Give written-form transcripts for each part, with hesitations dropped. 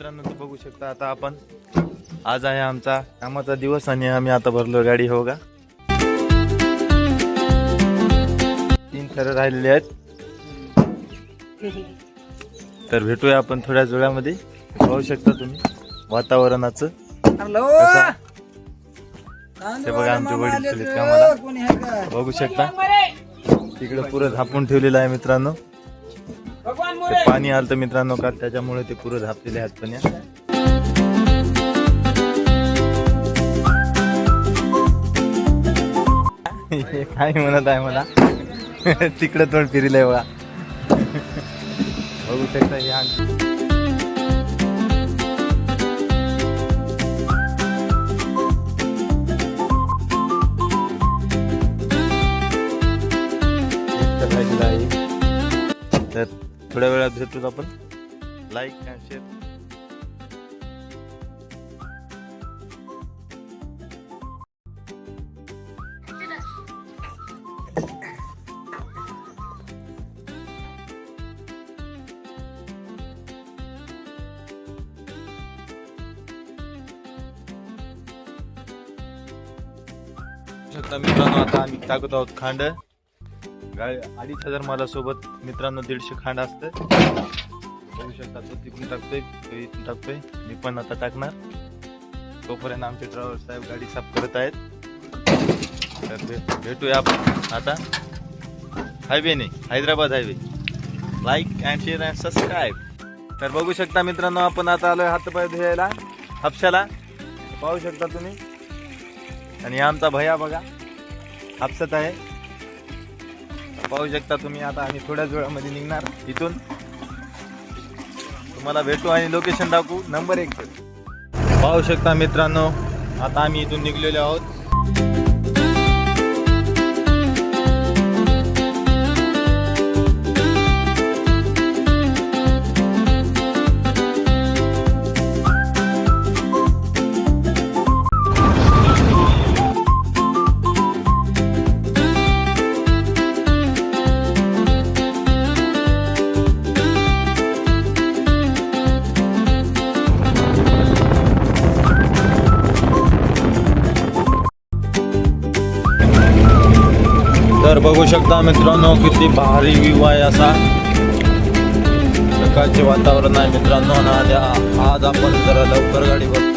मित्रांनो तर बघू शकता आता आपण आज आहे आमचा कामाचा दिवस आणि आम्ही आता भरलो गाडी हो का 3 थर राहिलेले आहेत. तर भेटूया आपण थोड्या वेळामध्ये. पाहू शकता तुम्ही वातावरणाचं ते बघा आमचे वडील चलित कामाला बघू शकता तिकडे पुरं झापून ठेवलेलं आहे मित्रांनो. ते पाणी आलं तर मित्रांनो का त्याच्यामुळे ते पुरं झापलेले आहेत पण काय म्हणत आहे मला तिकडे तोंड फिरलंय बघा. बघू शकता हे तर थोड्या वेळात भेटूच आपण. Like and share. शकता मित्रांनो आता आम्ही टाकत आहोत खांड. 2,500 मला सोबत मित्रांनो 150 खांड असतं. बघू शकता तो तिकडून टाकतोय तो इथून टाकतोय. मी पण आता टाकणार. तोपर्यंत आमचे ड्रायव्हर साहेब गाडी साफ करत आहेत. तर भेटूया आपण आता हायवे नाही Hyderabad highway. Like and share and subscribe. तर बघू शकता मित्रांनो आपण आता आलोय हातपाय धुवायला हापशाला. पाहू शकता तुम्ही. आणि आमचा भैया बघा हापसत आहे. पाहू शकता तुम्ही. आता आम्ही थोड्याच वेळामध्ये निघणार इथून. तुम्हाला भेटू आणि लोकेशन दाखवू नंबर 1. पाहू शकता मित्रांनो आता आम्ही इथून निघलेलो आहोत. तर बघू शकता मित्रांनो किती भारी व्ह्यू आहे. असा सकाळचे वातावरण आहे मित्रांनो. आणि आज आपण जरा लवकर गाडीवर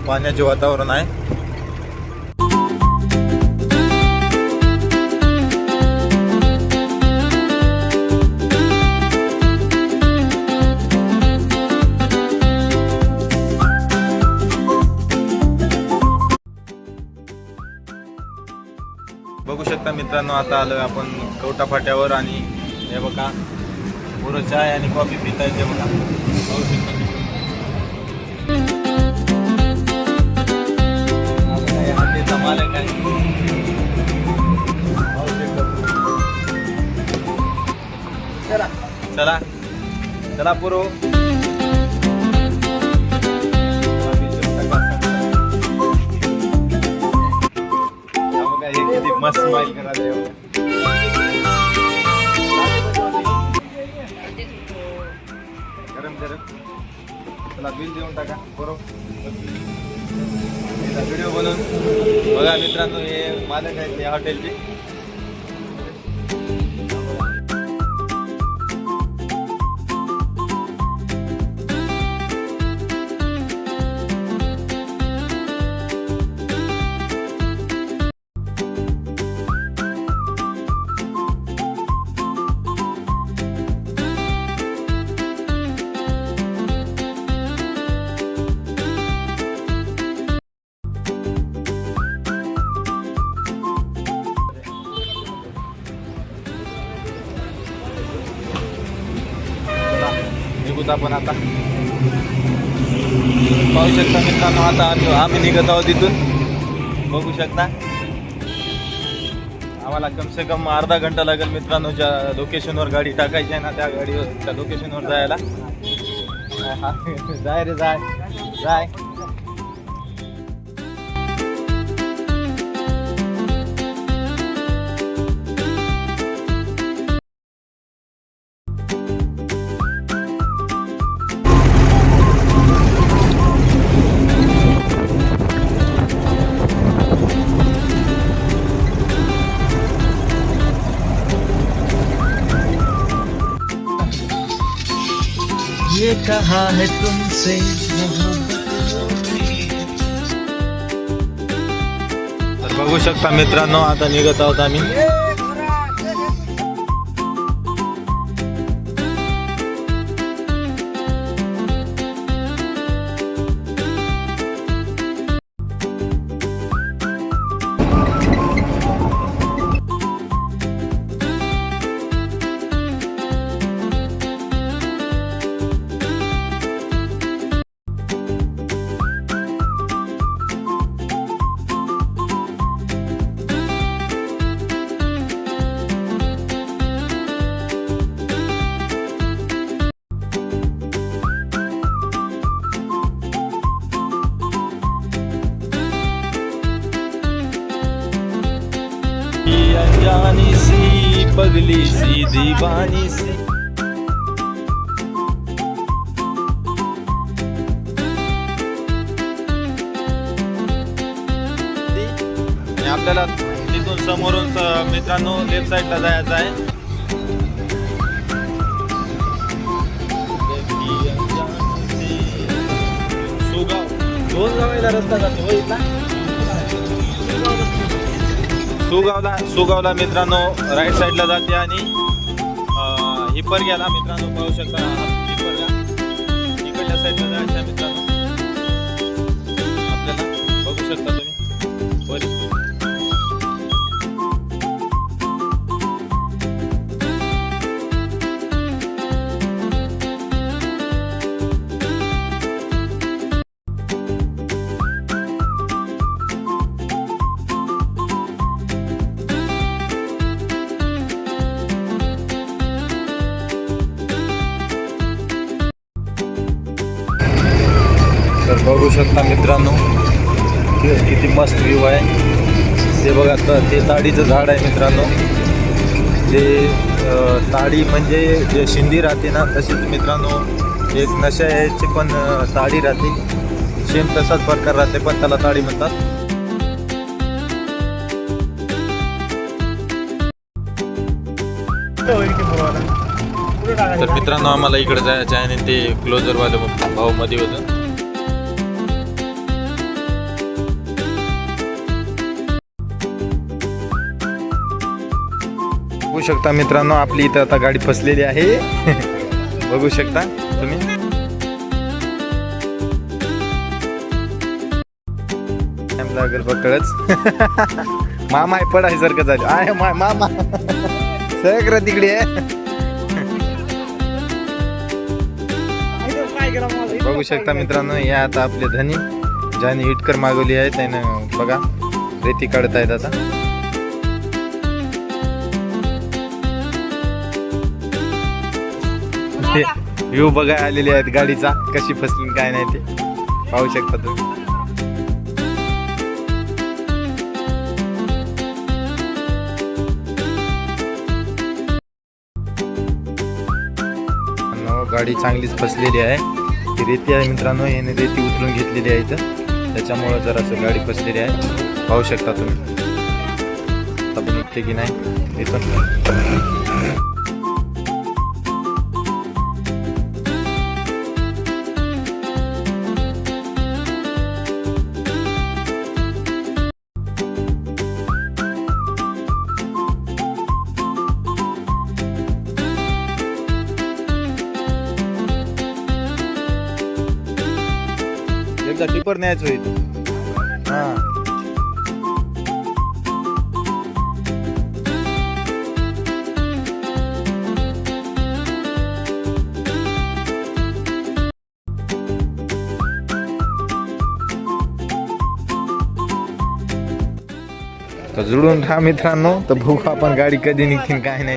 पाण्याचे वातावरण आहे. बघू शकता मित्रांनो आता आलोय आपण कवटा फाट्यावर. आणि हे बघा पुरं चाय आणि कॉफी पिता येते बघा. बघू शकता मालक आहे. चला चला पुरो. किती मस्त स्माइल करा गरम गरम. चला बिल देऊन टाका बरोबर. व्हिडिओ बनवून बघा मित्रांनो. हे मालक आहेत या हॉटेलचे. निघूत आपण आता. पाहू शकता मित्रांनो, आता आम्ही निघत आहोत इथून. बघू शकता आम्हाला कमसे कम अर्धा घंटा लागेल मित्रांनो. ज्या लोकेशनवर गाडी टाकायची आहे ना त्या गाडीवर त्या लोकेशनवर जायला. जाय रे जाय जाय. ये कहा है तुमसे तर बघू शकता मित्रांनो, आता निघत आहोत आम्ही. अनजानी सी पगली सी दीवानी सी. आपल्याला तिथून समोरून मित्रांनो लेफ्ट साईडला जायचं आहे. सुगाव, दोन गावाला रस्ता जातो इथला. सुगावला मित्रांनो राईट साईडला जाते आणि हिप्परग्याला मित्रांनो पाहू शकता. हिप्परगा इकडल्या साईडला जायचं मित्रांनो आपल्याला. बघू शकता तुम्ही बरी. तर बघू शकता मित्रांनो किती मस्त व्ह्यू आहे. ते बघा ते ताडीचं झाड आहे मित्रांनो. ते ताडी म्हणजे जे शिंदी राहते ना तशीच मित्रांनो एक नशाची पण ताडी राहते. सेम तसाच प्रकार राहते पण त्याला ताडी म्हणतात. तर मित्रांनो आम्हाला इकडे जायचं आहे आणि ते क्लोजरवाले भाऊ मध्ये होतं. बघू शकता मित्रांनो आपली इथं आता गाडी फसलेली आहे. बघू शकता तुम्ही. लागेल पकडच. मामा आहे पडायसारखं झालं आहे. मामा सगळं तिकडे आहे. बघू शकता मित्रांनो या आता आपले धनी ज्याने हिटकर मागवली आहे त्यानं बघा रेती काढत आहेत आता. व्ह्यू बघा आलेले आहेत गाडीचा कशी फसली काय नाही ते पाहू शकता तुम्ही. गाडी चांगलीच फसलेली आहे. ती रेती आहे मित्रांनो. याने रेती उचलून घेतलेली आहे इथं त्याच्यामुळं जरासं गाडी फसलेली आहे. पाहू शकता तुम्ही. आता निघते की नाही इथून. एकदा टिपर न्यायच होईल. हां तर जुळून राहा मित्रांनो, तर बघू आपण गाडी कधी निघतील काय नाही.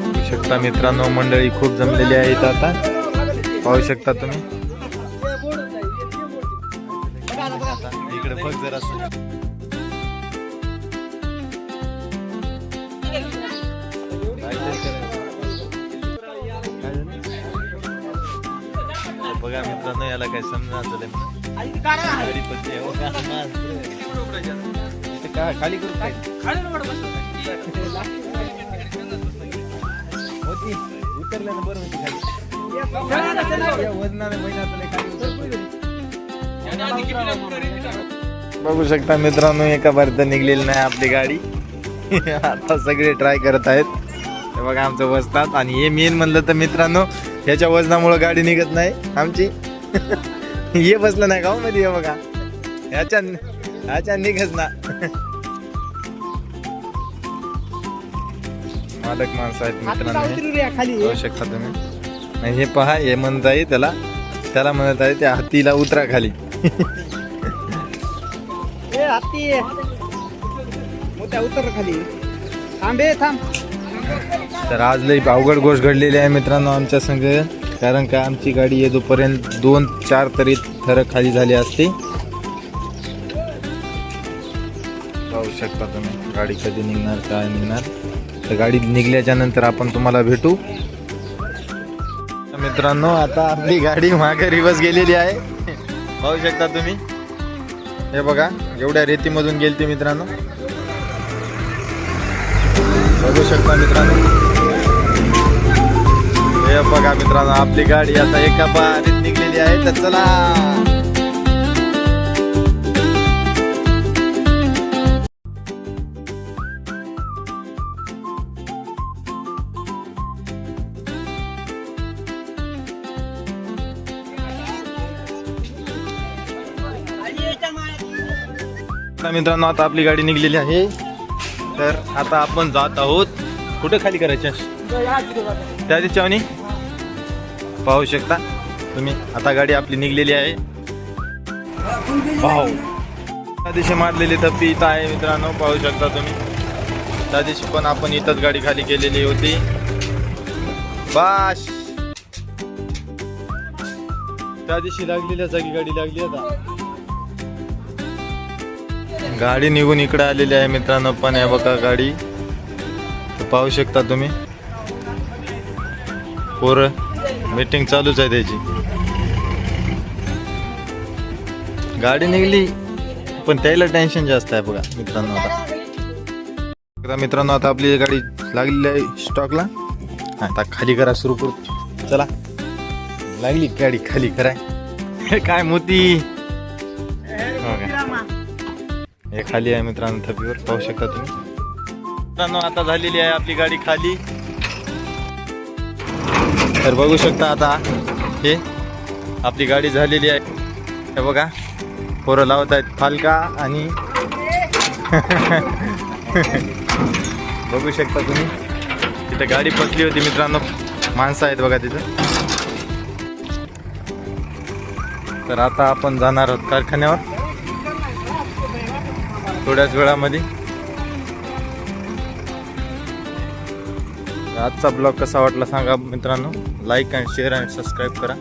बघू शकता मित्रांनो, मंडळी खूप जमलेली आहेत आता, पाहू शकता तुम्ही. इकडे बघ जरा बघा मित्रांनो, याला काय समजा झालं खाली करू काय होती उतरल्यानं बरं होती खाली वजनाने बघू शकता मित्रांनो, एका बारीत निघलेली नाही आपली गाडी. आता सगळे ट्राय करत आहेत. हे बघा आमचं वजनात, आणि हे मेन म्हणलं तर मित्रांनो, ह्याच्या वजनामुळे गाडी निघत नाही आमची. हे बसलं नाही गाव मध्ये, हे बघा ह्याच्या निघत ना. मालक माणसं आहेत मित्रांनो, पाहू शकता तुम्ही. आणि हे पहा, हे म्हणत आहे त्याला म्हणत आहे त्या हत्तीला उतरा खाली. उतर खाली थांबे थांब. तर आज लई अवघड गोष्ट घडलेली आहे मित्रांनो आमच्या संग, कारण का आमची गाडी येतोपर्यंत 2-4 तरी थर खाली झाली असते. पाहू शकता तुम्ही गाडी कधी निघणार काय निघणार. तर गाडी निघल्याच्या नंतर आपण तुम्हाला भेटू. मित्रांनो, आता आपली गाडी मागे रिवर्स गेलेली आहे, पाहू शकता तुम्ही. हे बघा एवढ्या रेतीमधून गेलती मित्रांनो, बघू शकता मित्रांनो. हे बघा मित्रांनो, आपली गाडी आता एका बारीत निघलेली आहे. तर चला मित्रांनो, आता आपली गाडी निघलेली आहे. तर आता आपण जात आहोत कुठे खाली करायचे त्या दिवशी पाहू शकता तुम्ही. आता गाडी आपली निघलेली आहे. पाहू त्या दिवशी मारलेली थप्पी इथं आहे मित्रांनो, पाहू शकता तुम्ही. त्या दिवशी पण आपण इथंच गाडी खाली केलेली होती. बाश त्या दिवशी लागलेल्या जागी गाडी लागली. आता गाडी निघून इकडे आलेली आहे मित्रांनो, पण हे बघा गाडी पाहू शकता तुम्ही. पोरं मीटिंग चालूच आहे त्याची. गाडी निघली पण त्याला टेन्शन जास्त आहे बघा मित्रांनो. आता मित्रांनो, आता आपली गाडी लागलेली आहे स्टॉकला. आता खाली करा सुरू करू. चला लागली गाडी खाली कराय. काय मोती हे खाली आहे मित्रांनो, थप्पीवर पाहू शकता तुम्ही. मित्रांनो, आता झालेली आहे आपली गाडी खाली. तर बघू शकता आता हे आपली गाडी झालेली आहे. हे बघा पोरं लावत आहेत फालका, आणि बघू शकता तुम्ही तिथे गाडी फसली होती मित्रांनो. माणसं आहेत बघा तिथं. तर आता आपण जाणार आहोत कारखान्यावर थोड्याच वेळामध्ये. आजचा ब्लॉग कसा वाटला सांगा मित्रांनो. Like and share and subscribe करा.